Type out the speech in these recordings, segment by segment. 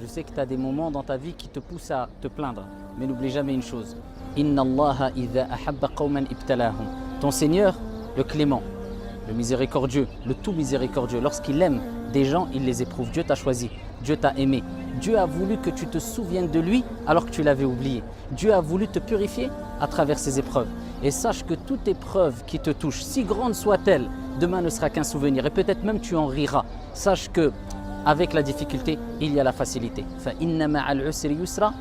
Je sais que tu as des moments dans ta vie qui te poussent à te plaindre. Mais n'oublie jamais une chose. Inna Allaha idha ahabba qawman ibtalahum. Ton Seigneur, le clément, le miséricordieux, le tout miséricordieux, lorsqu'il aime des gens, il les éprouve. Dieu t'a choisi, Dieu t'a aimé. Dieu a voulu que tu te souviennes de lui alors que tu l'avais oublié. Dieu a voulu te purifier à travers ces épreuves. Et sache que toute épreuve qui te touche, si grande soit-elle, demain ne sera qu'un souvenir. Et peut-être même tu en riras. Sache que avec la difficulté, il y a la facilité.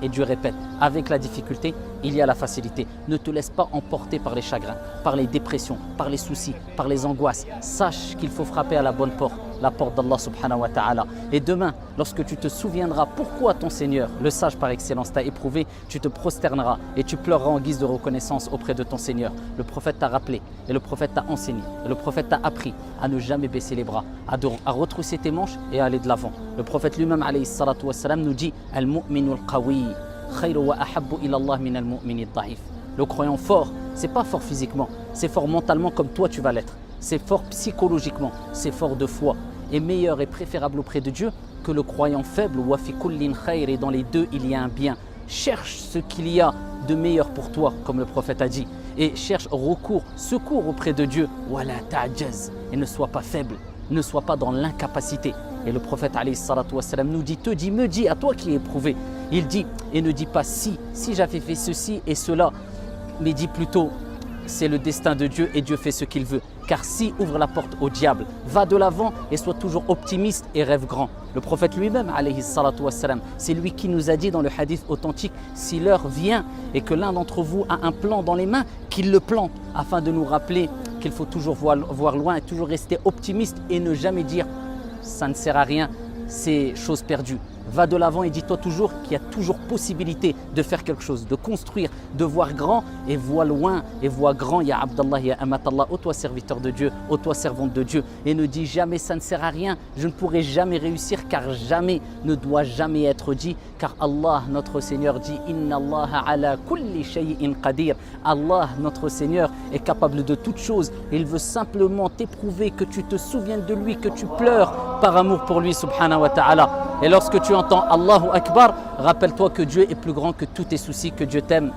Et Dieu répète, avec la difficulté, il y a la facilité. Ne te laisse pas emporter par les chagrins, par les dépressions, par les soucis, par les angoisses. Sache qu'il faut frapper à la bonne porte, la porte d'Allah subhanahu wa ta'ala. Et demain, lorsque tu te souviendras pourquoi ton Seigneur, le sage par excellence, t'a éprouvé, tu te prosterneras et tu pleureras en guise de reconnaissance auprès de ton Seigneur. Le prophète t'a rappelé et le prophète t'a enseigné. Et le prophète t'a appris à ne jamais baisser les bras, à retrousser tes manches et à aller de l'avant. Le prophète lui-même alayhi salatu wassalam, nous dit « Al-mu'minu al-qawi khayru wa ahabbu ila Allah min al-mu'mini al-da'if » Le croyant fort, c'est pas fort physiquement, c'est fort mentalement comme toi tu vas l'être. C'est fort psychologiquement, c'est fort de foi. Et meilleur et préférable auprès de Dieu que le croyant faible. Wa fi kullin khayr, et dans les deux il y a un bien. Cherche ce qu'il y a de meilleur pour toi, comme le prophète a dit. Et cherche secours auprès de Dieu. Wala ta'jaz, et ne sois pas faible, ne sois pas dans l'incapacité. Et le prophète alayhi salatu wassalam nous dit, me dit, à toi qui es éprouvé. Il dit, et ne dis pas si j'avais fait ceci et cela, mais dis plutôt, c'est le destin de Dieu et Dieu fait ce qu'il veut. Car si ouvre la porte au diable, va de l'avant et sois toujours optimiste et rêve grand. Le prophète lui-même, alayhi salatu wassalam, c'est lui qui nous a dit dans le hadith authentique, si l'heure vient et que l'un d'entre vous a un plan dans les mains, qu'il le plante, afin de nous rappeler qu'il faut toujours voir loin et toujours rester optimiste et ne jamais dire ça ne sert à rien, c'est chose perdue. Va de l'avant et dis-toi toujours qu'il y a toujours possibilité de faire quelque chose, de construire, de voir grand et vois loin et vois grand. Ya Abdallah, ya Amatallah, ô toi serviteur de Dieu, ô toi servante de Dieu. Et ne dis jamais ça ne sert à rien, je ne pourrai jamais réussir, car jamais ne doit jamais être dit. Car Allah, notre Seigneur, dit Inna Allah ala kulli shay'in qadir. Allah, notre Seigneur, est capable de toutes choses. Il veut simplement t'éprouver, que tu te souviennes de lui, que tu pleures par amour pour lui, subhanahu wa ta'ala. Et lorsque tu entends Allahu Akbar, rappelle-toi que Dieu est plus grand que tous tes soucis, que Dieu t'aime.